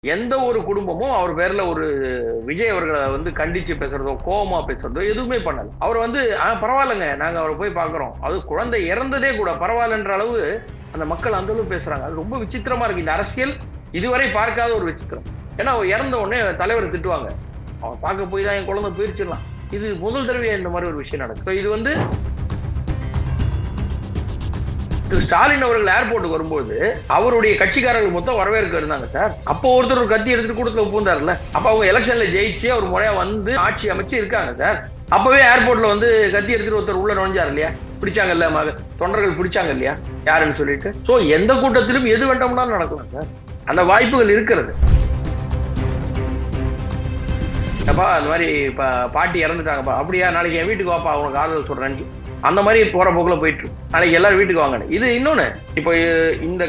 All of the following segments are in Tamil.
எந்த ஒரு குடும்பமும் அவர் பேர்ல ஒரு விஜய் அவர்களை வந்து கண்டிச்சு பேசுறதோ கோவமா பேசுறதோ எதுவுமே பண்ணல. அவர் வந்து பரவாயில்லைங்க, நாங்க அவரை போய் பாக்குறோம், அது குழந்தை இறந்ததே கூட பரவாயில்லன்ற அளவு அந்த மக்கள் அந்த அளவு பேசுறாங்க. அது ரொம்ப விசித்திரமா இருக்கு. இந்த அரசியல் இதுவரை பார்க்காத ஒரு விசித்திரம். ஏன்னா அவர் இறந்த உடனே தலைவர் திட்டுவாங்க, அவன் பார்க்க போய் தான் என் குழந்தை போயிருச்சிடலாம். இது முதல் தடவையா இந்த மாதிரி ஒரு விஷயம் நடக்கும். இது வந்து திரு ஸ்டாலின் அவர்கள் ஏர்போர்ட்டுக்கு வரும்போது அவருடைய கட்சிக்காரர்கள் மொத்தம் வரவேற்க இருந்தாங்க சார். அப்போ ஒருத்தர் ஒரு கத்தி எடுத்துட்டு கூட்டத்தில் பூந்தார்ல, அப்ப அவங்க எலெக்ஷன்ல ஜெயிச்சு அவர் முறையா வந்து ஆட்சி அமைச்சு இருக்காங்க சார். அப்பவே ஏர்போர்ட்ல வந்து கத்தி எடுத்துட்டு ஒருத்தர் உள்ள நுழைஞ்சார் இல்லையா, பிடிச்சாங்கல்ல, தொண்டர்கள் பிடிச்சாங்க இல்லையா யாருன்னு சொல்லிட்டு. சோ எந்த கூட்டத்திலும் எது வேண்டாம்னாலும் நடக்கலாம் சார், அந்த வாய்ப்புகள் இருக்கிறது. அப்பா அந்த மாதிரி பாட்டி இறந்துட்டாங்கப்பா, அப்படியா, நாளைக்கு என் வீட்டுக்கு வாப்பா உனக்கு ஆறுதல் சொல்றேன், அந்த மாதிரி போற போக்குல போயிட்டு நாளைக்கு எல்லாரும் வீட்டுக்கு வாங்க. இது இன்னொன்னு, இப்போ இந்த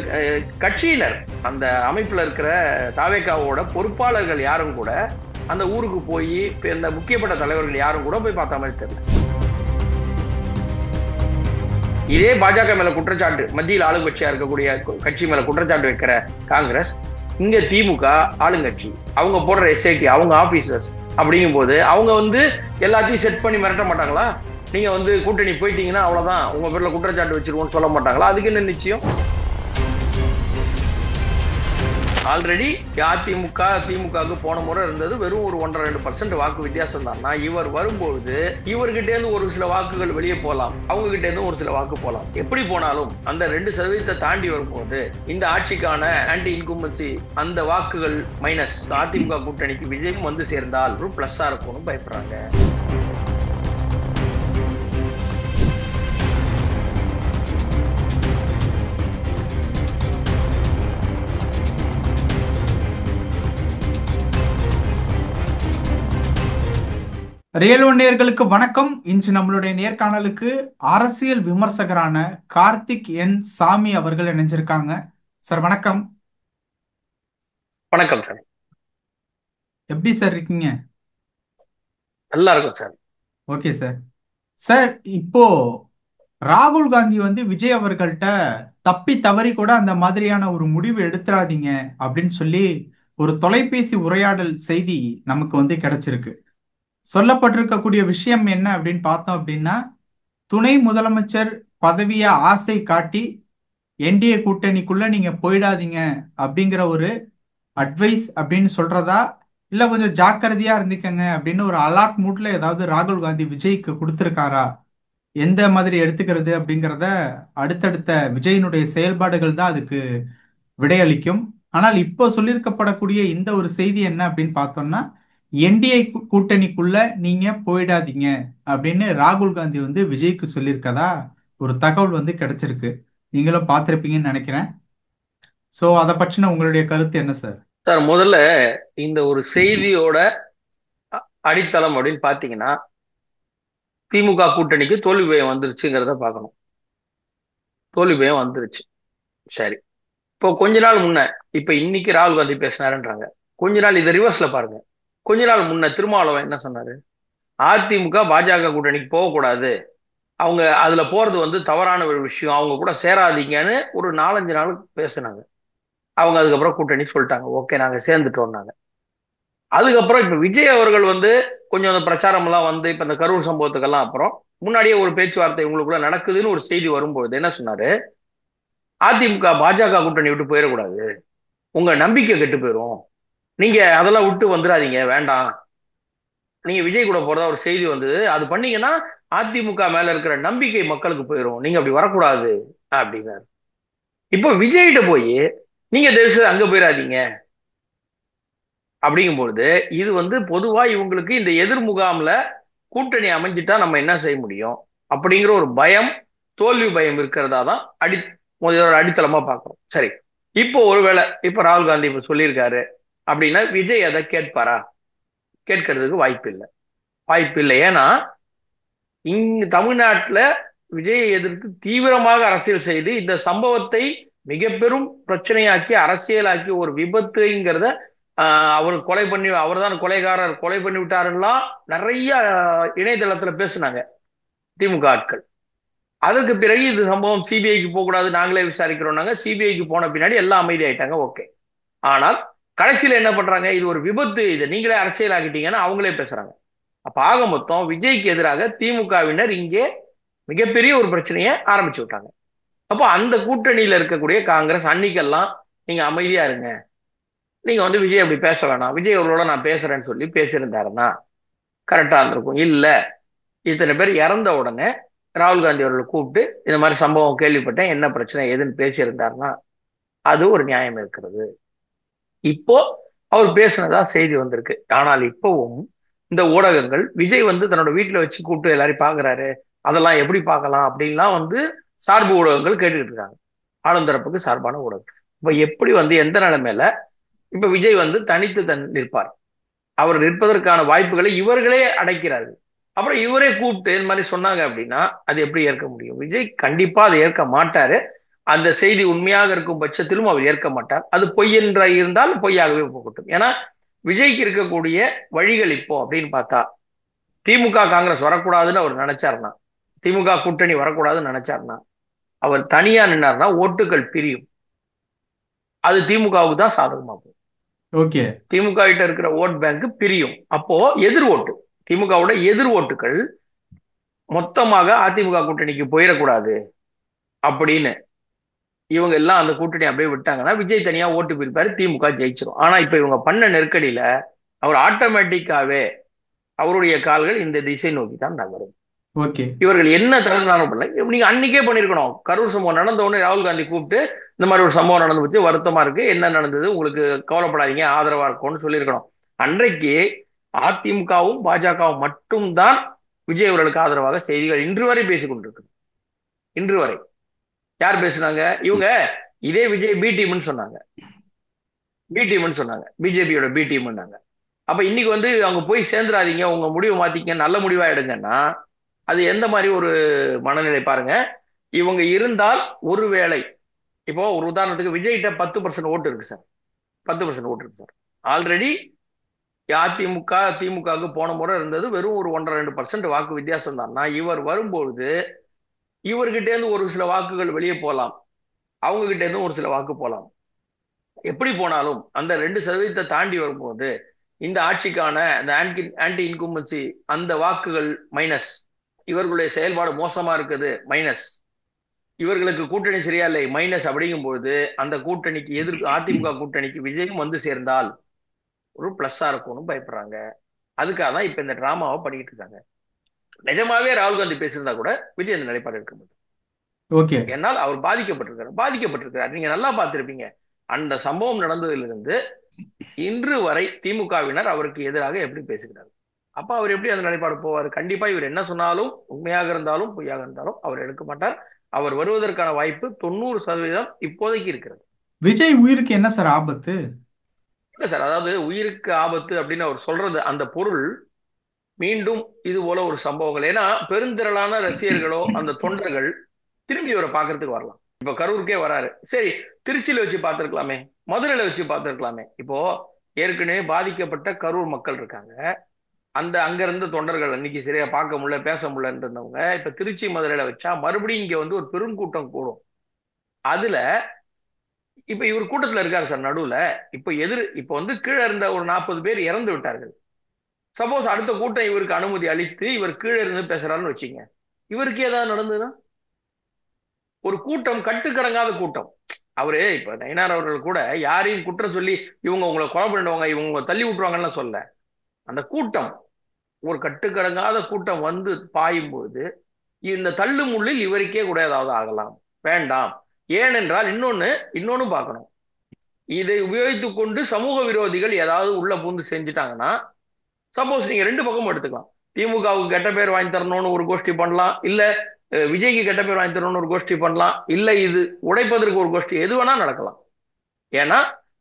கட்சியினர் அந்த அமைப்புல இருக்கிற தாவேக்காவோட பொறுப்பாளர்கள் யாரும் கூட அந்த ஊருக்கு போய் இந்த முக்கியப்பட்ட தலைவர்கள் யாரும் கூட போய் பார்த்த மாதிரி தெரியல. இதே பாஜக மேல குற்றச்சாட்டு, மத்தியில் ஆளுங்கட்சியா இருக்கக்கூடிய கட்சி மேல குற்றச்சாட்டு வைக்கிற காங்கிரஸ், இங்க திமுக ஆளுங்கட்சி, அவங்க போடுற எஸ்ஐடி அவங்க ஆபீசர்ஸ் அப்படிங்கும் போது அவங்க வந்து எல்லாத்தையும் செட் பண்ணி மிரட்ட மாட்டாங்களா? நீங்க வந்து கூட்டணி போயிட்டீங்கன்னா அவ்வளவுதான், உங்க பேர்ல குற்றச்சாட்டு வச்சிருவோம்னு சொல்ல மாட்டாங்களா? அதுக்கு என்ன நிச்சயம்? ஆல்ரெடி அதிமுக திமுகவுக்கு போன முறை இருந்தது வெறும் ஒரு 1.5% வாக்கு வித்தியாசம் தான். இவர் வரும்போது இவர்கிட்ட இருந்து ஒரு சில வாக்குகள் வெளியே போகலாம், அவங்க கிட்ட இருந்து ஒரு சில வாக்கு போகலாம். எப்படி போனாலும் அந்த 2% தாண்டி வரும்போது இந்த ஆட்சிக்கான ஆன்டி இன்கும்பன்சி அந்த வாக்குகள் மைனஸ் அதிமுக கூட்டணிக்கு விஜயம் வந்து சேர்ந்தால் ஒரு பிளஸ்ஸா இருக்கும்னு பயப்படுறாங்க. ரியல் ஒன் நேயர்களுக்கு வணக்கம். இன்று நம்மளுடைய நேர்காணலுக்கு அரசியல் விமர்சகரான கார்த்திக் என் சாமி அவர்கள் இணைஞ்சிருக்காங்க. சார் வணக்கம். வணக்கம் சார். எப்படி சார் இருக்கீங்க? நல்லா இருக்கும் சார். Okay sir. சார், இப்போ ராகுல் காந்தி வந்து விஜய் அவர்கள்ட்ட தப்பி தவறி கூட அந்த மாதிரியான ஒரு முடிவு எடுத்துறாதீங்க அப்படின்னு சொல்லி ஒரு தொலைபேசி உரையாடல் செய்தி நமக்கு வந்து கிடைச்சிருக்கு. சொல்லப்பட்டிருக்கக்கூடிய விஷயம் என்ன அப்படின்னு பார்த்தோம் அப்படின்னா, துணை முதலமைச்சர் பதவியை ஆசை காட்டி என்டிஏ கூட்டணிக்குள்ள நீங்க போயிடாதீங்க அப்படிங்கிற ஒரு அட்வைஸ் அப்படின்னு சொல்றதா, இல்ல கொஞ்சம் ஜாக்கிரதையா இருந்துக்கங்க அப்படின்னு ஒரு அலர்ட் மூட்ல ஏதாவது ராகுல் காந்தி விஜய்க்கு கொடுத்திருக்காரா, எந்த மாதிரி எடுத்துக்கிறது அப்படிங்கிறத அடுத்தடுத்த விஜயினுடைய செயல்பாடுகள் தான் அதுக்கு விடையளிக்கும். ஆனால் இப்போ சொல்லியிருக்கப்படக்கூடிய இந்த ஒரு செய்தி என்ன அப்படின்னு பார்த்தோம்னா, என்டிஏ கூட்டணிக்குள்ள நீங்க போயிடாதீங்க அப்படின்னு ராகுல் காந்தி வந்து விஜய்க்கு சொல்லியிருக்கதா ஒரு தகவல் வந்து கிடைச்சிருக்கு. நீங்களும் பார்த்திருப்பீங்கன்னு நினைக்கிறேன். ஸோ அதை பற்றின உங்களுடைய கருத்து என்ன சார்? சார் முதல்ல இந்த ஒரு செய்தியோட அடித்தளம் அப்படின்னு பாத்தீங்கன்னா, திமுக கூட்டணிக்கு தோல்வி பயம் வந்துருச்சுங்கிறத பார்க்கணும். தோல்வி பயம் வந்துருச்சு. சரி, இப்போ கொஞ்ச நாள் முன்ன, இப்ப இன்னைக்கு ராகுல் காந்தி பேசினாருன்றாங்க, கொஞ்ச நாள் இதை ரிவர்ஸ்ல பாருங்க. கொஞ்ச நாள் முன்ன திருமாவளவன் என்ன சொன்னாரு? அதிமுக பாஜக கூட்டணிக்கு போகக்கூடாது, அவங்க அதுல போறது வந்து தவறான ஒரு விஷயம், அவங்க கூட சேராதீங்கன்னு ஒரு 4-5 நாளுக்கு பேசினாங்க. அவங்க அதுக்கப்புறம் கூட்டணி சொல்லிட்டாங்க, ஓகே நாங்க சேர்ந்துட்டோம்னாங்க. அதுக்கப்புறம் இப்ப விஜய் அவர்கள் வந்து கொஞ்சம் அந்த பிரச்சாரம் எல்லாம் வந்து இப்ப இந்த கரூர் சம்பவத்துக்கெல்லாம் அப்புறம் முன்னாடியே ஒரு பேச்சுவார்த்தை உங்களுக்குள்ள நடக்குதுன்னு ஒரு செய்தி வரும்போது என்ன சொன்னாரு? அதிமுக பாஜக கூட்டணி விட்டு போயிடக்கூடாது, உங்க நம்பிக்கை கெட்டு போயிடும், நீங்க அதெல்லாம் விட்டு வந்துடாதீங்க, வேண்டாம், நீங்க விஜய் கூட போறதா ஒரு செய்தி வந்தது, அது பண்ணீங்கன்னா அதிமுக மேல இருக்கிற நம்பிக்கை மக்களுக்கு போயிடும், நீங்க அப்படி வரக்கூடாது அப்படின்னாரு. இப்போ விஜய்கிட்ட போய் நீங்க தயவு செய்து அங்க போயிடாதீங்க அப்படிங்கும்பொழுது இது வந்து பொதுவா இவங்களுக்கு இந்த எதிர் முகாம்ல கூட்டணி அமைஞ்சிட்டா நம்ம என்ன செய்ய முடியும் அப்படிங்கிற ஒரு பயம், தோல்வி பயம் இருக்கிறதா தான் முதலோட அடித்தளமா பார்க்கணும். சரி, இப்போ ஒருவேளை இப்ப ராகுல் காந்தி இப்ப சொல்லியிருக்காரு அப்படின்னா விஜய் அதை கேட்பாரா? கேட்கறதுக்கு வாய்ப்பு இல்லை. வாய்ப்பு இல்லை. ஏன்னா இங்க தமிழ்நாட்டுல விஜயை எதிர்த்து தீவிரமாக அரசியல் செய்து இந்த சம்பவத்தை மிக பெரும் பிரச்சனையாக்கி அரசியலாக்கி ஒரு விபத்துங்கிறத அவர் கொலை பண்ணி, அவர் தான் கொலைகாரர், கொலை பண்ணி விட்டாருலாம் நிறைய இணையதளத்துல பேசுனாங்க திமுக ஆட்கள். அதற்கு பிறகு இது சம்பவம் சிபிஐக்கு போக கூடாது, நாங்களே விசாரிக்கிறோம், சிபிஐக்கு போன பின்னாடி எல்லாம் அமைதி ஆயிட்டாங்க. ஓகே. ஆனால் கடைசியில என்ன பண்றாங்க, இது ஒரு விபத்து, இதை நீங்களே அரசியல் ஆக்கிட்டீங்கன்னு அவங்களே பேசுறாங்க. அப்ப ஆக மொத்தம் விஜய்க்கு எதிராக திமுகவினர் இங்கே மிகப்பெரிய ஒரு பிரச்சனையை ஆரம்பிச்சு விட்டாங்க. அப்போ அந்த கூட்டணியில இருக்கக்கூடிய காங்கிரஸ் அன்னைக்கெல்லாம் நீங்க அமைதியா இருங்க, நீங்க விஜய் அப்படி பேச வேணாம், விஜய் அவர்களோட நான் பேசுறேன்னு சொல்லி பேசியிருந்தாருன்னா கரெக்டா இருந்திருக்கும். இல்ல, இத்தனை பேர் இறந்த உடனே ராகுல் காந்தி அவர்களை கூப்பிட்டு இந்த மாதிரி சம்பவம் கேள்விப்பட்டேன், என்ன பிரச்சனை ஏதுன்னு பேசியிருந்தாருன்னா அது ஒரு நியாயம் இருக்கிறது. இப்போ அவர் பேசினதா செய்தி வந்திருக்கு. ஆனால் இப்பவும் இந்த ஊடகங்கள் விஜய் தன்னோட வீட்டுல வச்சு கூப்பிட்டு எல்லாரையும் பாக்குறாரு, அதெல்லாம் எப்படி பார்க்கலாம் அப்படின்லாம் சார்பு ஊடகங்கள் கேட்டுக்கிட்டு இருக்காங்க. ஆளும் தரப்புக்கு சார்பான ஊடகம். இப்ப எப்படி எந்த நிலைமையில இப்ப விஜய் தனித்து நிற்பார்? அவர் நிற்பதற்கான வாய்ப்புகளை இவர்களே அடைக்கிறார்கள். அப்புறம் இவரே கூப்பிட்டு இந்த மாதிரி சொன்னாங்க அப்படின்னா அது எப்படி ஏற்க முடியும்? விஜய் கண்டிப்பா அதை ஏற்க மாட்டாரு. அந்த செய்தி உண்மையாக இருக்கும் பட்சத்திலும் அவர் ஏற்க மாட்டார். அது பொய் என்ற இருந்தால் பொய்யாகவே போகட்டும். ஏன்னா விஜய்க்கு இருக்கக்கூடிய வழிகள் இப்போ அப்படின்னு பார்த்தா, திமுக காங்கிரஸ் வரக்கூடாதுன்னு அவர் நினைச்சாருன்னா, திமுக கூட்டணி வரக்கூடாதுன்னு நினைச்சாருன்னா, அவர் தனியா நின்னார்னா ஓட்டுகள் பிரியும். அது திமுகவுக்கு தான் சாதகமா போகும். ஓகே. திமுக கிட்ட இருக்கிற ஓட் பேங்க் பிரியும். அப்போ எதிர் ஓட்டு, திமுகவோட எதிர் ஓட்டுகள் மொத்தமாக அதிமுக கூட்டணிக்கு போயிடக்கூடாது அப்படின்னு இவங்க எல்லாம் அந்த கூட்டணி அப்படியே விட்டாங்கன்னா விஜய் தனியா ஓட்டு பிரிப்பாரு, திமுக ஜெயிச்சிரும். ஆனா இப்ப இவங்க பண்ண நெருக்கடியில அவர் ஆட்டோமேட்டிக்காவே அவருடைய கால்கள் இந்த திசை நோக்கி தான் நகரும். ஓகே. இவர்கள் என்ன தடுனாலும் பண்ணல. நீங்க அன்னைக்கே பண்ணிருக்கணும். கரூர் சம்பவம் நடந்த உடனே ராகுல் காந்தி கூப்பிட்டு இந்த மாதிரி ஒரு சம்பவம் நடந்து போச்சு, வருத்தமா இருக்கு, என்ன நடந்தது, உங்களுக்கு கவலைப்படாதீங்க, ஆதரவா இருக்கும்னு சொல்லியிருக்கணும். அன்றைக்கு அதிமுகவும் பாஜகவும் மட்டும்தான் விஜய் அவர்களுக்கு ஆதரவாக செய்திகள் இன்று வரை பேசிக் கொண்டிருக்கு. இன்று வரை யார் பேசுனாங்க? இவங்க இதே விஜய் பி டீம்னு சொன்னாங்க, பி டீம்னு சொன்னாங்க, பிஜேபியோட பி டீம்னாங்க. அப்ப இன்னைக்கு அவங்க போய் சேர்ந்துடாதீங்க, உங்க முடிவு மாத்திக்க, நல்ல முடிவா எடுங்கன்னா அது எந்த மாதிரி ஒரு மனநிலை பாருங்க. இவங்க இருந்தால் ஒருவேளை இப்போ ஒரு உதாரணத்துக்கு விஜய்கிட்ட 10% ஓட்டு இருக்கு சார், 10% ஓட்டு இருக்கு சார். ஆல்ரெடி அதிமுக திமுகவுக்கு போன முறை இருந்தது வெறும் ஒரு 1.5-2% வாக்கு வித்தியாசம் தான். இவர் வரும்பொழுது இவர்கிட்ட இருந்து ஒரு சில வாக்குகள் வெளியே போகலாம், அவங்க கிட்ட இருந்து ஒரு சில வாக்கு போகலாம். எப்படி போனாலும் அந்த 2% தாண்டி வரும்போது இந்த ஆட்சிக்கான அந்த ஆன்டி இன்கும்பன்சி அந்த வாக்குகள் மைனஸ், இவர்களுடைய செயல்பாடு மோசமா இருக்குது மைனஸ், இவர்களுக்கு கூட்டணி சரியா இல்லை மைனஸ். அப்படிங்கும்போது அந்த கூட்டணிக்கு எதிர்க்கு அதிமுக கூட்டணிக்கு விஜயும் சேர்ந்தால் ஒரு பிளஸ்ஸா இருக்கும்னு பயப்படுறாங்க. அதுக்காக தான் இப்ப இந்த டிராமாவை பண்ணிட்டு இருக்காங்க. நிஜமாவே ராகுல் காந்தி பேசியிருந்தா கூட விஜய் இந்த நிலைப்பாடு எடுக்க மாட்டார். ஓகே. என்னால் அவர் பாதிக்கப்பட்டிருக்காரு. நீங்க நல்லா பார்த்திருப்பீங்க, அந்த சம்பவம் நடந்ததிலிருந்து இன்று வரை திமுகவினர் அவருக்கு எதிராக எப்படி பேசுகிறார். அப்ப அவர் எப்படி அந்த நிலைப்பாடு போவார்? கண்டிப்பா இவர் என்ன சொன்னாலும் உண்மையாக இருந்தாலும் பொய்யாக இருந்தாலும் அவர் எடுக்க மாட்டார். அவர் வருவதற்கான வாய்ப்பு 90% இப்போதைக்கு இருக்கிறது. விஜய் உயிருக்கு என்ன சார் ஆபத்து? இல்ல சார், அதாவது உயிருக்கு ஆபத்து அப்படின்னு அவர் சொல்றது அந்த பொருள் மீண்டும் இது போல ஒரு சம்பவங்கள். ஏன்னா பெருந்திரளான ரசிகர்களோ அந்த தொண்டர்கள் திரும்பி இவரை பார்க்கறதுக்கு வரலாம். இப்ப கரூருக்கே வராரு, சரி திருச்சியில வச்சு பார்த்திருக்கலாமே, மதுரையில வச்சு பார்த்திருக்கலாமே. இப்போ ஏற்கனவே பாதிக்கப்பட்ட கரூர் மக்கள் இருக்காங்க, அந்த அங்க இருந்த தொண்டர்கள் அன்னைக்கு சரியா பார்க்க முடியல பேச முடியலன்றவங்க இப்ப திருச்சி மதுரையில வச்சா மறுபடியும் இங்க ஒரு பெரும் கூட்டம் கூடும். அதுல இப்ப இவர் கூட்டத்துல இருக்காரு சார் நடுவுல. இப்ப கீழே இருந்த ஒரு 40 பேர் இறந்து விட்டார்கள். சப்போஸ் அடுத்த கூட்டம் இவருக்கு அனுமதி அளித்து இவர் கீழே இருந்து பேசுறாருன்னு வச்சுங்க, இவருக்கு ஏதாவது நடந்ததுன்னா ஒரு கூட்டம் கட்டுக்கடங்காத கூட்டம். அவரு இப்ப நயினார் அவர்கள் கூட யாரையும் குற்றம் சொல்லி இவங்க உங்களை கொலை பண்ணிடுவாங்க, இவங்க தள்ளி விட்டுருவாங்கன்னு சொல்ல, அந்த கூட்டம் ஒரு கட்டுக்கடங்காத கூட்டம் பாயும் பொழுது இந்த தள்ளு முள்ளில் இவருக்கே கூட ஏதாவது ஆகலாம். வேண்டாம். ஏனென்றால் இன்னொன்னு பார்க்கணும். இதை உபயோகித்துக் கொண்டு சமூக விரோதிகள் ஏதாவது உள்ள பூந்து செஞ்சுட்டாங்கன்னா, சப்போஸ் நீங்க ரெண்டு பக்கமும் எடுத்துக்கலாம். திமுகவுக்கு கெட்ட பேர் வாங்கி தரணும்னு ஒரு கோஷ்டி பண்ணலாம், இல்ல விஜய்க்கு கெட்ட பேர் வாங்கி தரணும்னு ஒரு கோஷ்டி பண்ணலாம், இல்ல இது உடைப்பதற்கு ஒரு கோஷ்டி, எது வேணா நடக்கலாம். ஏன்னா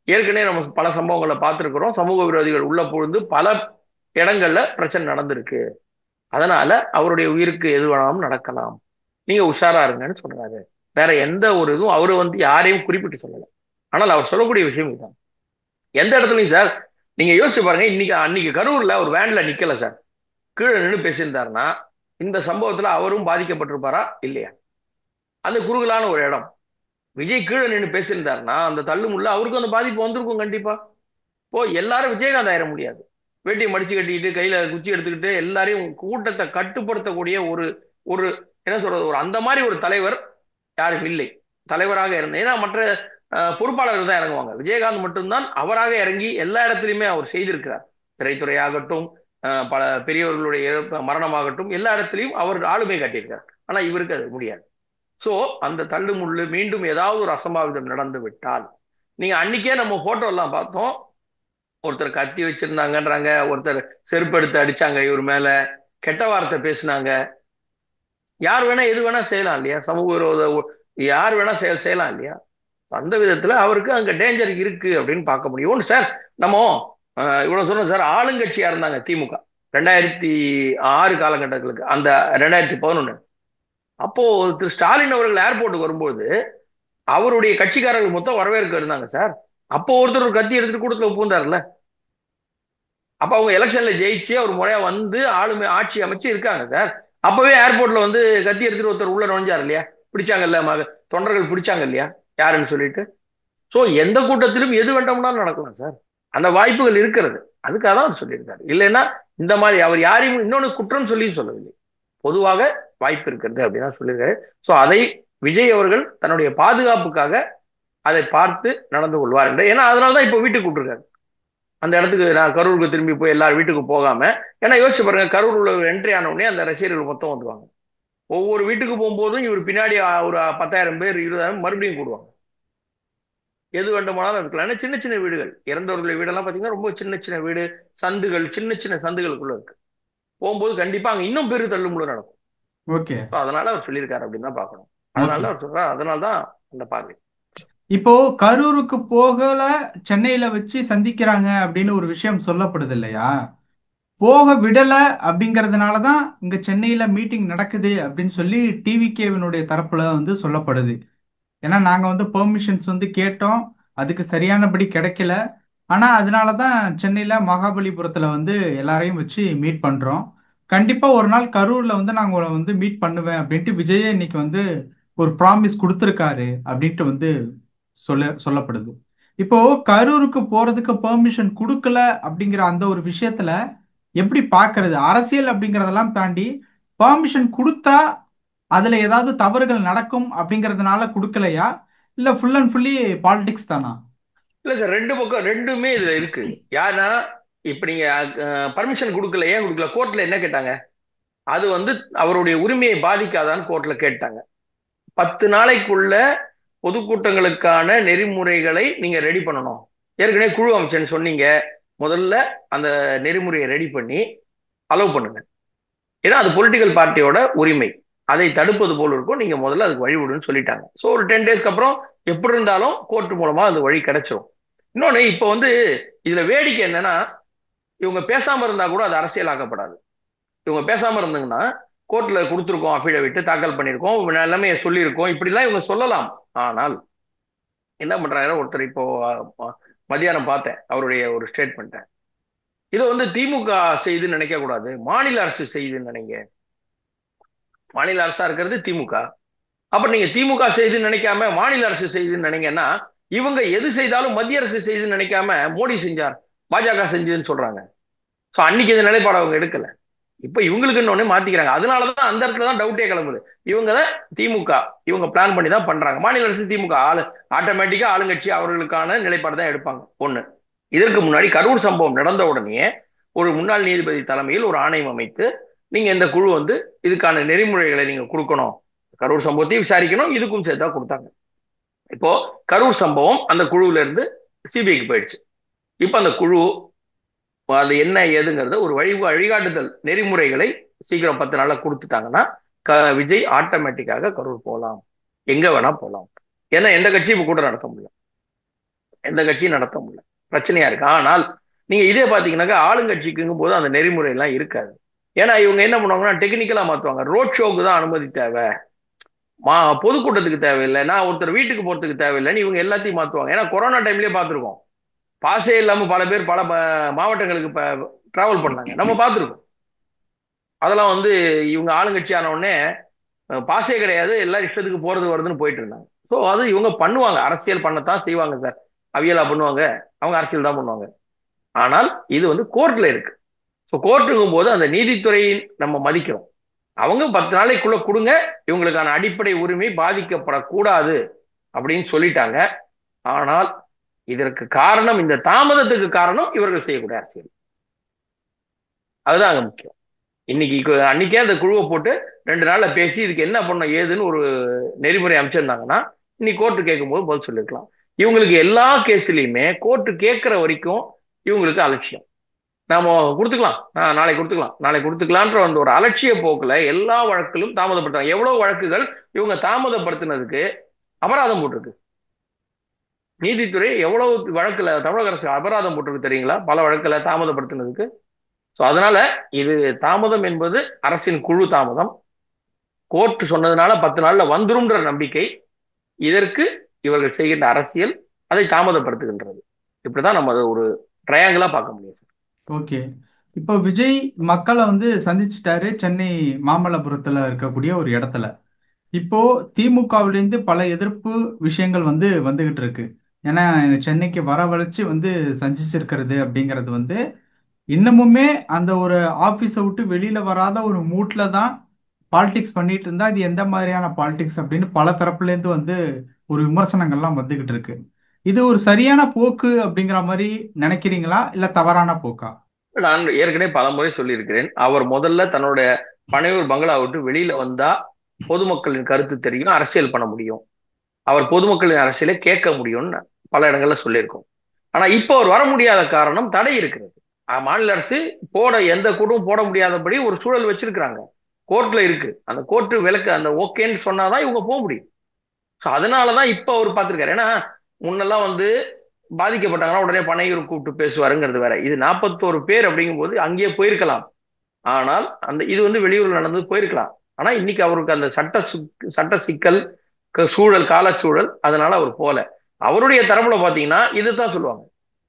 ஏற்கனவே நம்ம பல சம்பவங்களை பார்த்திருக்கிறோம். சமூக விரோதிகள் உள்ள புகுந்து பல இடங்கள்ல பிரச்சனை நடந்திருக்கு. அதனால அவருடைய உயிருக்கு எது வேணாலும் நடக்கலாம், நீங்க உஷாரா இருங்கன்னு சொல்றாரு. வேற எந்த ஒரு இதுவும் அவரு யாரையும் குறிப்பிட்டு சொல்லல. ஆனால் அவர் சொல்லக்கூடிய விஷயம் இதுதான். எந்த இடத்துலயும் சார் நீங்க யோசிச்சு பாருங்க, அன்னைக்கு கரூர்ல ஒரு வேன்ல நிக்கல சார், கீழே நின்று பேசியிருந்தாருன்னா இந்த சம்பவத்துல அவரும் பாதிக்கப்பட்டிருப்பாரா இல்லையா? அந்த குறுகலான ஒரு இடம், விஜய் கீழே நின்று பேசியிருந்தாருன்னா அந்த தள்ளுமுள்ள அவருக்கும் அந்த பாதிப்பு வந்திருக்கும் கண்டிப்பா. இப்போ எல்லாரும் விஜயகாந்த் ஆயிட முடியாது. வேட்டியை மடிச்சு கட்டிக்கிட்டு கையில குச்சி எடுத்துக்கிட்டு எல்லாரையும் கூட்டத்தை கட்டுப்படுத்தக்கூடிய ஒரு ஒரு என்ன சொல்றது, ஒரு அந்த மாதிரி ஒரு தலைவர் யாரும் இல்லை. தலைவராக இருந்த, ஏன்னா மற்ற பொறுப்பாளர்கள் தான் இறங்குவாங்க. விஜயகாந்த் மட்டும்தான் அவராக இறங்கி எல்லா இடத்துலையுமே அவர் செய்திருக்கிறார். திரைத்துறை ஆகட்டும், பல பெரியவர்களுடைய மரணமாகட்டும், எல்லா இடத்துலையும் அவர் ஆளுமை காட்டியிருக்கார். ஆனா இவருக்கு அது முடியாது. சோ அந்த தள்ளுமுள்ளு மீண்டும் ஏதாவது ஒரு அசம்பாவிதம் நடந்து விட்டால், நீங்க அன்னைக்கே நம்ம போட்டோ எல்லாம் பார்த்தோம். ஒருத்தர் கத்தி வச்சிருந்தாங்கன்றாங்க, ஒருத்தர் செருப்பு எடுத்து அடிச்சாங்க இவர் மேல, கெட்ட வார்த்தை பேசினாங்க. யார் வேணா எது வேணா செய்யலாம் இல்லையா? சமூக விரோத யார் வேணா செய்யலாம் இல்லையா? அந்த விதத்துல அவருக்கு அங்க டேஞ்சர் இருக்கு அப்படின்னு பார்க்க முடியும். ஒன்று சார், நம்ம இவ்வளவு சொன்னோம் சார். ஆளுங்கட்சியா இருந்தாங்க திமுக 2006 காலகட்டங்களுக்கு, அந்த 2011 அப்போ திரு ஸ்டாலின் அவர்கள் ஏர்போர்ட்டுக்கு வரும்போது அவருடைய கட்சிக்காரர்கள் மொத்தம் வரவேற்க இருந்தாங்க சார். அப்போ ஒருத்தர் ஒரு கத்தி எடுத்துட்டு கூட்டத்துல பூந்தார்ல. அப்ப அவங்க எலெக்ஷன்ல ஜெயிச்சு அவர் முறையா வந்து ஆளுமை ஆட்சி அமைச்சு இருக்காங்க சார். அப்பவே ஏர்போர்ட்ல வந்து கத்தி எடுத்துட்டு ஒருத்தர் உள்ள நுழைஞ்சார் இல்லையா? பிடிச்சாங்கல்ல, தொண்டர்கள் பிடிச்சாங்க இல்லையா யாருன்னு சொல்லிட்டு. சோ எந்த கூட்டத்திலும் எது வேண்டாம்னாலும் நடக்கலாம் சார். அந்த வாய்ப்புகள் இருக்கிறது. அதுக்காக தான் அவர் சொல்லியிருக்காரு. இல்லைன்னா இந்த மாதிரி அவர் யாரையும் இன்னொன்னு குற்றம் சொல்லியும் சொல்லவில்லை. பொதுவாக வாய்ப்பு இருக்கிறது அப்படின்னு சொல்லியிருக்காரு. சோ அதை விஜய் அவர்கள் தன்னுடைய பாதுகாப்புக்காக அதை பார்த்து நடந்து கொள்வார் என்று. ஏன்னா அதனாலதான் இப்போ வீட்டுக்கு கூப்பிட்டுருக்காரு. அந்த இடத்துக்கு நான் கரூருக்கு திரும்பி போய் எல்லாரும் வீட்டுக்கு போகாம, ஏன்னா யோசிச்சு பாருங்க, கரூர் உள்ள என்ட்ரி ஆன உடனே அந்த ரசிகர்கள் மொத்தம் வந்துருவாங்க. ஒவ்வொரு வீட்டுக்கு போகும்போதும் இவர் பின்னாடி ஒரு 10,000 பேர் 20,000 மறுபடியும் கூடுவாங்க. எது வேண்டுமானாலும் இருக்கலாம். ஏன்னா சின்ன சின்ன வீடுகள், இறந்தவர்களுடைய வீடெல்லாம் பாத்தீங்கன்னா ரொம்ப சின்ன சின்ன வீடு, சந்துகள், சின்ன சின்ன சந்துகளுக்குள்ள இருக்கு. போகும்போது கண்டிப்பா அங்க இன்னும் பெரிய தள்ளுமுள்ள நடக்கும். ஓகே. அதனால அவர் சொல்லியிருக்காரு அப்படின்னு தான் பார்க்கணும். ஓகே. அதனால அவர் சொல்றாரு, அதனால்தான் அந்த பார்வை. இப்போ கரூருக்கு போகல, சென்னையில வச்சு சந்திக்கிறாங்க அப்படின்னு ஒரு விஷயம் சொல்லப்படுது இல்லையா? போக விடல அப்படிங்கறதுனால தான் இங்க சென்னையில மீட்டிங் நடக்குது அப்படின்னு சொல்லி டிவிகேவினுடைய தரப்புல வந்து சொல்லப்படுது. ஏன்னா நாங்க வந்து பெர்மிஷன்ஸ் வந்து கேட்டோம், அதுக்கு சரியானபடி கிடைக்கல. ஆனா அதனால தான் சென்னையில மகாபலிபுரத்துல வந்து எல்லாரையும் வச்சு மீட் பண்றோம். கண்டிப்பா ஒரு நாள் கரூர்ல வந்து நாங்க உங்களை வந்து மீட் பண்ணுவேன் அப்படின்ட்டு விஜயே இன்னைக்கு வந்து ஒரு ப்ராமிஸ் கொடுத்துருக்காரு அப்படின்ட்டு வந்து சொல்லப்படுது. இப்போ கரூருக்கு போறதுக்கு பெர்மிஷன் கொடுக்கல அப்படிங்கிற அந்த ஒரு விஷயத்துல எப்படி பார்க்கிறது? அரசியல் அப்படிங்கறதெல்லாம் தாண்டி பெர்மிஷன் கொடுத்தா அதுல ஏதாவது தவறுகள் நடக்கும் அப்படிங்கறதுனால கொடுக்கலையா, இல்ல ஃபுல் அண்ட் ஃபுல்லி பாலிடிக்ஸ் தானா? இல்ல சார், ரெண்டு பக்கம் ரெண்டுமே இதுல இருக்கு. யாருன்னா, இப்ப நீங்க பர்மிஷன் கொடுக்கல, ஏன் கொடுக்கல, கோர்ட்ல என்ன கேட்டாங்க? அது வந்து அவருடைய உரிமையை பாதிக்காதான்னு கோர்ட்ல கேட்டாங்க. 10 நாளைக்குள்ள பொதுக்கூட்டங்களுக்கான நெறிமுறைகளை நீங்க ரெடி பண்ணணும். ஏற்கனவே குழு அமைச்சேன்னு சொன்னீங்க. முதல்ல அந்த நெறிமுறையை ரெடி பண்ணி அலோவ் பண்ணுங்க. ஏன்னா அது பொலிட்டிக்கல் பார்ட்டியோட உரிமை. அதை தடுப்பது போல இருக்கும். நீங்க முதல்ல அதுக்கு வழிவிடுன்னு சொல்லிட்டாங்க. ஸோ ஒரு 10 டேஸ்க்கு அப்புறம் எப்படி இருந்தாலும் கோர்ட் மூலமா அது வழி கிடைச்சிரும். இன்னொன்னு இப்ப வந்து இதுல வேடிக்கை என்னன்னா, இவங்க பேசாம இருந்தா கூட அது அரசியலாக்கப்படாது. இவங்க பேசாம இருந்தாங்கன்னா, கோர்ட்ல கொடுத்துருக்கோம், அஃபிடவிட் தாக்கல் பண்ணியிருக்கோம், எல்லாமே சொல்லியிருக்கோம், இப்படிலாம் இவங்க சொல்லலாம். ஆனால் என்ன பண்றாங்க, ஒருத்தர் இப்போ மத்தியானம் பார்த்தேன் அவருடைய ஒரு ஸ்டேட்மெண்ட். இதை வந்து திமுக செய்துன்னு நினைக்க கூடாது, மாநில அரசு செய்துன்னு நினைங்க. மாநில அரசா இருக்கிறது திமுக. அப்ப நீங்க திமுக செய்துன்னு நினைக்காம மாநில அரசு செய்துன்னு நினைங்கன்னா, இவங்க எது செய்தாலும் மத்திய அரசு செய்துன்னு நினைக்காம மோடி செஞ்சார், பாஜக செஞ்சதுன்னு சொல்றாங்க. சோ அன்னைக்கு இந்த நிலைப்பாடு அவங்க எடுக்கல. இப்ப இவங்களுக்கு இன்னொன்னு மாத்திக்கிறாங்க. அதனாலதான் அந்த இடத்துல தான் டவுட்டே கிளம்புது. இவங்க தான் திமுக, இவங்க பிளான் பண்ணி தான் பண்றாங்க. மாநில அரசு திமுக ஆட்டோமேட்டிக்கா ஆளுங்கட்சி அவர்களுக்கான நிலைப்பாடு தான் எடுப்பாங்க. ஒண்ணு. இதற்கு முன்னாடி கரூர் சம்பவம் நடந்த உடனே ஒரு முன்னாள் நீதிபதி தலைமையில் ஒரு ஆணையம் அமைத்து, நீங்க இந்த குழு வந்து இதுக்கான நெறிமுறைகளை நீங்க கொடுக்கணும், கரூர் சம்பவத்தையும் விசாரிக்கணும், இதுக்கும் சேர்த்தா கொடுத்தாங்க. இப்போ கரூர் சம்பவம் அந்த குழுவில இருந்து சிபிஐக்கு போயிடுச்சு. இப்ப அந்த குழு அது என்ன ஏதுங்கிறத ஒரு வழிகாட்டுதல் நெறிமுறைகளை சீக்கிரம் 10 நாள்ல கொடுத்துட்டாங்கன்னா, விஜய் ஆட்டோமேட்டிக்காக கரூர் போகலாம், எங்க வேணா போகலாம். ஏன்னா எந்த கட்சியும் இப்ப கூட நடத்த முடியல, எந்த கட்சியும் நடத்த முடியல, பிரச்சனையா இருக்கு. ஆனால் நீங்க இதே பாத்தீங்கன்னாக்கா ஆளுங்கட்சிக்குங்கும் போது அந்த நெறிமுறை எல்லாம் இருக்காது. ஏன்னா இவங்க என்ன பண்ணுவாங்கன்னா டெக்னிக்கலா மாத்துவாங்க. ரோட் ஷோக்கு தான் அனுமதி தேவை, பொதுக்கூட்டத்துக்கு தேவையில்லை, நான் ஒருத்தர் வீட்டுக்கு போறதுக்கு தேவையில்லைன்னு இவங்க எல்லாத்தையும் மாத்துவாங்க. ஏன்னா கொரோனா டைம்லயே பார்த்திருக்கோம், பாசே இல்லாம பல பேர் பல மாவட்டங்களுக்கு டிராவல் பண்ணாங்க, நம்ம பார்த்திருக்கோம். அதெல்லாம் வந்து இவங்க ஆளுங்கட்சி ஆன உடனே பாசே கிடையாது, எல்லாம் இஷ்டத்துக்கு போறது வருதுன்னு போயிட்டு இருந்தாங்க. ஸோ அது இவங்க பண்ணுவாங்க, அரசியல் பண்ணத்தான் செய்வாங்க சார். அவியலா பண்ணுவாங்க, அவங்க அரசியல் தான் பண்ணுவாங்க. ஆனால் இது வந்து கோர்ட்ல இருக்கு. ஸோ கோர்ட்டுங்கும் போது அந்த நீதித்துறையை நம்ம மதிக்கிறோம். அவங்க 10 நாளைக்குள்ள கொடுங்க, இவங்களுக்கான அடிப்படை உரிமை பாதிக்கப்படக்கூடாது அப்படின்னு சொல்லிட்டாங்க. ஆனால் இதற்கு காரணம், இந்த தாமதத்துக்கு காரணம் இவர்கள் செய்யக்கூடிய அரசியல். அதுதான் அங்க முக்கியம். அன்னைக்கே அந்த குழுவை போட்டு 2 நாள்ல பேசி இதுக்கு என்ன பண்ண ஏதுன்னு ஒரு நெறிமுறை அமைச்சிருந்தாங்கன்னா இன்னைக்கு கோர்ட்டு கேட்கும் போது பதில் சொல்லிருக்கலாம். இவங்களுக்கு எல்லா கேஸ்லயுமே கோர்ட்டு கேட்கிற வரைக்கும் இவங்களுக்கு அலட்சியம். நாம கொடுத்துக்கலாம், நாளைக்கு கொடுத்துக்கலாம், நாளைக்கு கொடுத்துக்கலான்ற அந்த ஒரு அலட்சிய போக்குல எல்லா வழக்கிலும் தாமதப்படுத்தாங்க. எவ்வளவு வழக்குகள் இவங்க தாமதப்படுத்தினதுக்கு அபராதம் போட்டிருக்கு. நீதித்துறை எவ்வளவு வழக்குல தமிழக அரசு அபராதம் போட்டிருக்கு தெரியுங்களா? பல வழக்குல தாமதப்படுத்தினதுக்கு. சோ அதனால இது தாமதம் என்பது அரசின் குழு தாமதம். கோர்ட் சொன்னதுனால 10 நாள்ல வந்துரும்ன்ற நம்பிக்கை. இதற்கு இவர்கள் செய்கின்ற அரசியல் அதை தாமதப்படுத்துகின்றது. இப்படிதான் நம்ம அதை ஒரு ட்ரையாங்கிளா பார்க்க முடியும் சார். ஓகே. இப்போ விஜய் மக்களை வந்து சந்திச்சிட்டாரு சென்னை மாமல்லபுரத்துல இருக்கக்கூடிய ஒரு இடத்துல. இப்போ திமுகவிலேருந்து பல எதிர்ப்பு விஷயங்கள் வந்து வந்துகிட்டு இருக்கு. ஏன்னா சென்னைக்கு வரவழைச்சு வந்து சந்திச்சிருக்கிறது அப்படிங்கிறது வந்து இன்னமுமே அந்த ஒரு ஆபீஸை விட்டு வெளியில வராத ஒரு மூட்ல தான் பாலிடிக்ஸ் பண்ணிட்டு இருந்தா இது எந்த மாதிரியான பாலிடிக்ஸ் அப்படின்னு பல தரப்புல இருந்து வந்து ஒரு விமர்சனங்கள்லாம் வந்துகிட்டு இருக்கு. இது ஒரு சரியான போக்கு அப்படிங்கிற மாதிரி நினைக்கிறீங்களா இல்ல தவறான போக்கா? நான் ஏற்கனவே பல முறை சொல்லியிருக்கிறேன். அவர் முதல்ல தன்னுடைய பனையூர் பங்களா விட்டு வெளியில வந்தா பொதுமக்களின் கருத்து தெரியும், அரசியல் பண்ண முடியும், அவர் பொதுமக்களின் அரசியலை கேட்க முடியும்னு பல இடங்கள்ல சொல்லியிருக்கோம். ஆனா இப்ப அவர் வர முடியாத காரணம் தடை இருக்கிறது. மாநில அரசு எந்த கூட்டும் போட முடியாதபடி ஒரு சூழல் வச்சிருக்கிறாங்க. கோர்ட்ல இருக்கு. அந்த கோர்ட் விலக்கு அந்த ஓகேன்னு சொன்னாதான் இவங்க போக முடியும். ஸோ அதனாலதான் இப்ப அவர் பார்த்திருக்காரு. ஏன்னா முன்னெல்லாம் வந்து பாதிக்கப்பட்டாங்கன்னா உடனே பனையூர் கூப்பிட்டு பேசுவாருங்கிறது வேற. இது 41 பேர் அப்படிங்கும்போது அங்கேயே போயிருக்கலாம். ஆனால் அந்த இது வந்து வெளியூர்ல நடந்து போயிருக்கலாம். ஆனா இன்னைக்கு அவருக்கு அந்த சட்ட சிக்கல், சூழல், காலச்சூழல், அதனால அவர் போல. அவருடைய தரப்புல பாத்தீங்கன்னா இதுதான் சொல்லுவாங்க.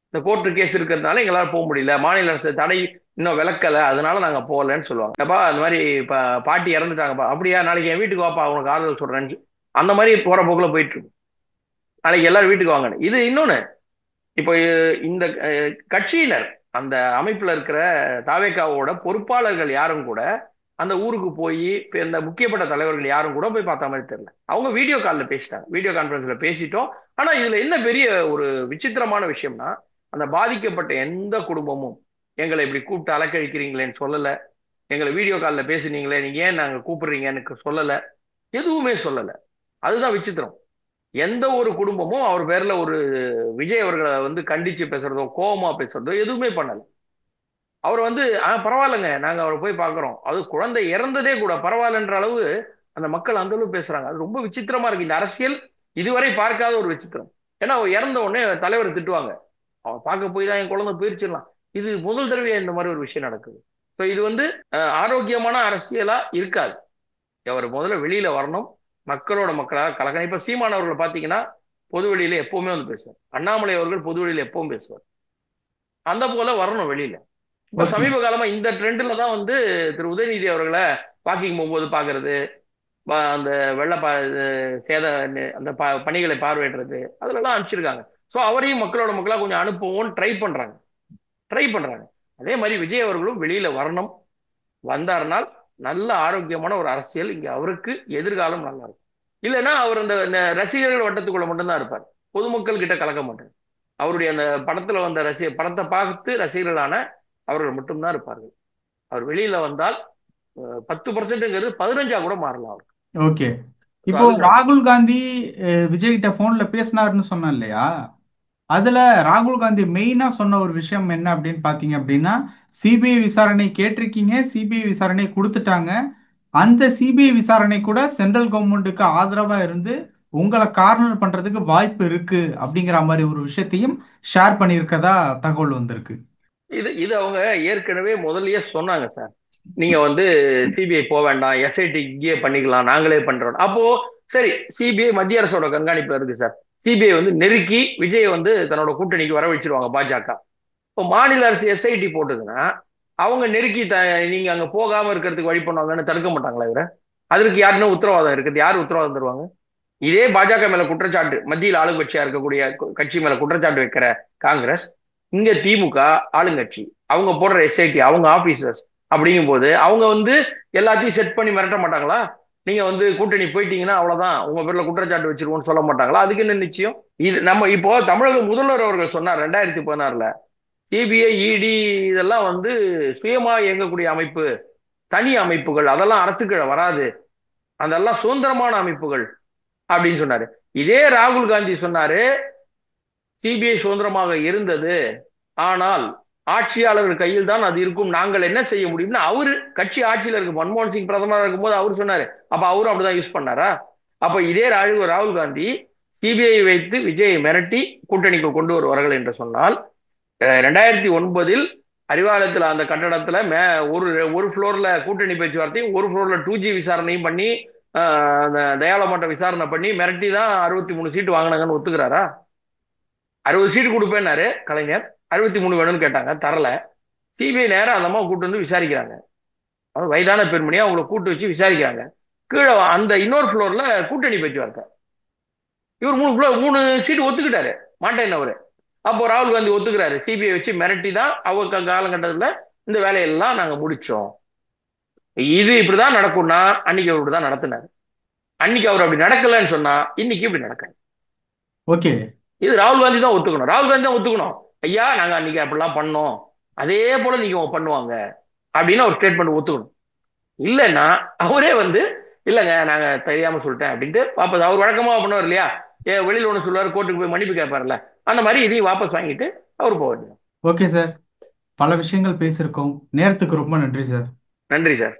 இந்த கோர்ட்டு கேஸ் இருக்கிறதுனால எங்களால போக முடியல, மாநில அரசு தடை இன்னும் விளக்கல, அதனால நாங்க போகலன்னு சொல்லுவாங்க. அப்பா அந்த மாதிரி பாட்டி இறந்துட்டாங்கப்பா, அப்படியா, நாளைக்கு என் வீட்டுக்கு வாப்பா, உனக்கு ஆறுதல் சொல்றேன்னு அந்த மாதிரி போற போக்குல போயிட்டு இருக்கு. நாளைக்கு எல்லாரும் வீட்டுக்கு வாங்க. இது இன்னொன்னு. இப்போ இந்த கட்சியினர், அந்த அமைப்புல இருக்கிற தாவேக்காவோட பொறுப்பாளர்கள் யாரும் கூட அந்த ஊருக்கு போய் இந்த முக்கியப்பட்ட தலைவர்கள் யாரும் கூட போய் பார்த்த மாதிரி தெரியல. அவங்க வீடியோ கால்ல பேசிட்டாங்க, வீடியோ கான்பரன்ஸ்ல பேசிட்டோம். ஆனா இதுல என்ன பெரிய ஒரு விசித்திரமான விஷயம்னா, அந்த பாதிக்கப்பட்ட எந்த குடும்பமும் எங்களை இப்படி கூப்பிட்டு அலக்கழிக்கிறீங்களேன்னு சொல்லல, எங்களை வீடியோ கால்ல பேசுனீங்களே, நீங்க ஏன் நாங்க கூப்பிடுறீங்கன்னு சொல்லல, எதுவுமே சொல்லல. அதுதான் விசித்திரம். எந்த ஒரு குடும்பமும் அவர் பேர்ல ஒரு விஜய் அவர்களை வந்து கண்டிச்சு பேசுறதோ கோபமா பேசுறதோ எதுவுமே பண்ணல. அவர் வந்து பரவாயில்லைங்க, நாங்க அவரை போய் பாக்குறோம், அது குழந்தை இறந்ததே கூட பரவாயில்லன்ற அளவு அந்த மக்கள் அந்த அளவு பேசுறாங்க. அது ரொம்ப விசித்திரமா இருக்கு. இந்த அரசியல் இதுவரை பார்க்காத ஒரு விசித்திரம். ஏன்னா அவர் இறந்த உடனே தலைவர் திட்டுவாங்க, அவன் பார்க்க போய் தான் என் குழந்தை போயிருச்சிடலாம். இது முதல் தடவையா இந்த மாதிரி ஒரு விஷயம் நடக்குது. ஸோ இது வந்து ஆரோக்கியமான அரசியலா இருக்காது. அவர் முதல்ல வெளியில வரணும், மக்களோட மக்களாக கலக்கணும். இப்ப சீமான் அவர்களை பாத்தீங்கன்னா பொது வெளியில எப்பவுமே வந்து பேசுவார். அண்ணாமலை அவர்கள் பொது வெளியில எப்பவும் பேசுவார். அந்த போல வரணும் வெளியில. இப்ப ஓகே. சமீப காலமா இந்த ட்ரெண்ட்ல தான் வந்து திரு உதயநிதி அவர்களை வாக்கிங் போகும்போது பாக்குறது, அந்த சேத அந்த பணிகளை பார்வையிடுறது, அதுல எல்லாம் அனுப்பிச்சிருக்காங்க. சோ அவரையும் மக்களோட மக்களா கொஞ்சம் அனுப்புவோம்னு ட்ரை பண்றாங்க. அதே மாதிரி விஜய் அவர்களும் வெளியில வரணும். வந்தாருனால் நல்ல ஆரோக்கியமான ஒரு அரசியல் இங்க அவருக்கு எதிர்காலம் நல்லா இருக்கும். இல்லைன்னா அவர் அந்த ரசிகர்கள் வட்டத்துக்குள்ள மட்டும்தான் இருப்பார், பொதுமக்கள் கிட்ட கலக்க மாட்டார். அவருடைய அந்த படத்துல வந்த படத்தை பார்த்து ரசிகர்களான அவர்கள் மட்டும்தான் இருப்பார்கள். அவர் வெளியில வந்தால் 10%ங்கிறது 15 கூட மாறலாம் அவருக்கு. ஓகே. So இப்போ அதுதான். ராகுல் காந்தி விஜய் கிட்ட போன்ல பேசினாருன்னு சொன்னேன் இல்லையா? அதுல ராகுல் காந்தி மெயினா சொன்ன ஒரு விஷயம் என்ன அப்படின்னு பாத்தீங்க அப்படின்னா, சிபிஐ விசாரணை கேட்டிருக்கீங்க, சிபிஐ விசாரணை கொடுத்துட்டாங்க. அந்த சிபிஐ விசாரணை கூட சென்ட்ரல் கவர்மெண்ட்டுக்கு ஆதரவா இருந்து உங்களை கார்னர் பண்றதுக்கு வாய்ப்பு இருக்கு அப்படிங்கிற மாதிரி ஒரு விஷயத்தையும் ஷேர் பண்ணியிருக்கதா தகவல் வந்திருக்கு. இது இது அவங்க ஏற்கனவே முதல்லயே சொன்னாங்க சார். நீங்க வந்து சிபிஐ போக வேண்டாம், எஸ்ஐடி இங்கேயே பண்ணிக்கலாம், நாங்களே பண்றோம். அப்போ சரி, சிபிஐ மத்திய அரசோட கண்காணிப்புல இருக்கு சார். சிபிஐ வந்து நெருக்கி விஜய் வந்து தன்னோட கூட்டணிக்கு வர வச்சிருவாங்க பாஜக. இப்போ மாநில அரசு எஸ்ஐடி போட்டதுன்னா அவங்க நெருக்கி நீங்க அங்க போகாம இருக்கிறதுக்கு வழி பண்ணுவாங்கன்னு தடுக்க மாட்டாங்களா இவரை? அதற்கு யாருன்னு உத்தரவாதம் இருக்குது? யார் உத்தரவாதம் தருவாங்க? இதே பாஜக மேல குற்றச்சாட்டு, மத்தியில் ஆளுங்கட்சியா இருக்கக்கூடிய கட்சி மேல குற்றச்சாட்டு வைக்கிற காங்கிரஸ் இங்க திமுக ஆளுங்கட்சி, அவங்க போடுற எஸ்ஐடி, அவங்க ஆபீசர்ஸ். அப்படிங்கும் போது அவங்க எல்லாத்தையும் செட் பண்ணி மிரட்ட மாட்டாங்களா? நீங்க கூட்டணி போயிட்டீங்கன்னா அவ்வளவுதான், உங்க பேர்ல குற்றச்சாட்டு வச்சிருவோம்னு சொல்ல மாட்டாங்களா? அதுக்கு என்ன நிச்சயம்? இது நம்ம இப்போ தமிழக முதல்வர் அவர்கள் சொன்னார் 2016, சிபிஐ, இடி இதெல்லாம் சுயமா இயங்கக்கூடிய அமைப்பு, தனி அமைப்புகள், அதெல்லாம் அரசு கீழ வராது, அதெல்லாம் சுதந்திரமான அமைப்புகள் அப்படின்னு சொன்னாரு. இதே ராகுல் காந்தி சொன்னாரு, சிபிஐ சுதந்திரமாக இருந்தது, ஆனால் ஆட்சியாளர்கள் கையில் தான் அது இருக்கும், நாங்கள் என்ன செய்ய முடியும்னு அவரு கட்சி ஆட்சியில இருக்கு, மன்மோகன் சிங் பிரதமராக இருக்கும்போது அவர் சொன்னாரு. அப்ப அவரும் அப்படிதான் யூஸ் பண்ணாரா? அப்ப இதே ராகுல் காந்தி சிபிஐ வைத்து விஜயை மிரட்டி கூட்டணிக்கு கொண்டு வருவார்கள் என்று சொன்னால், 2009 அறிவாலயத்தில் அந்த கட்டடத்துல ஒரு ஒரு ஃப்ளோர்ல கூட்டணி பேச்சுவார்த்தையும், ஒரு ஃப்ளோர்ல 2G விசாரணையும் பண்ணி, அந்த தயாளமட்ட விசாரணை பண்ணி மிரட்டி தான் 63 சீட்டு வாங்கினாங்கன்னு ஒத்துக்கிறாரா? 60 சீட்டு கொடுப்பேன்னாரு கலைஞர், 63 வேணும்னு கேட்டாங்க, தரல. சிபிஐ நேரம் அந்த அம்மா கூட்டு விசாரிக்கிறாங்க. வயதான பெண்மணியா அவங்களை கூட்டு வச்சு விசாரிக்கிறாங்க. கீழே அந்த இன்னொரு ஃப்ளோர்ல கூட்டணி பேச்சுவார்த்தை. இவர் 3 சீட்டு ஒத்துக்கிட்டாரு, மாட்டேன் அவரு. அப்போ ராகுல் காந்தி ஒத்துக்கிறாரு, சிபிஐ வச்சு மிரட்டி தான் அவங்க காலகட்டத்தில் இந்த வேலையெல்லாம் நாங்க முடிச்சோம். இது இப்படிதான் நடக்கும்னா அன்னைக்கு அவர் இப்படிதான் நடத்தினாரு. அன்னைக்கு அவர் அப்படி நடக்கலன்னு சொன்னா இன்னைக்கு இப்படி நடக்காது. ஓகே. இது ராகுல் காந்தி தான் ஒத்துக்கணும், ராகுல் காந்தி தான் ஒத்துக்கணும். ஐயா நாங்க அன்னைக்கு அப்படிலாம் பண்ணோம், அதே போல நீங்க பண்ணுவாங்க அப்படின்னு ஒரு ஸ்டேட்மெண்ட் ஒத்துக்கணும். இல்லைன்னா அவரே இல்லைங்க நாங்க தெரியாம சொல்லிட்டேன் அப்படின்ட்டு வாபஸ், அவர் வழக்கமா பண்ணுவார் இல்லையா, வெளியில ஒண்ணு சொல்லுவாரு, கோர்ட்டுக்கு போய் மன்னிப்பு கேட்பாருல்ல, அந்த மாதிரி இதையும் வாபஸ் வாங்கிட்டு அவர் போக வேண்டியது. ஓகே சார், பல விஷயங்கள் பேசியிருக்கோம். நேரத்துக்கு ரொம்ப நன்றி சார். நன்றி சார்.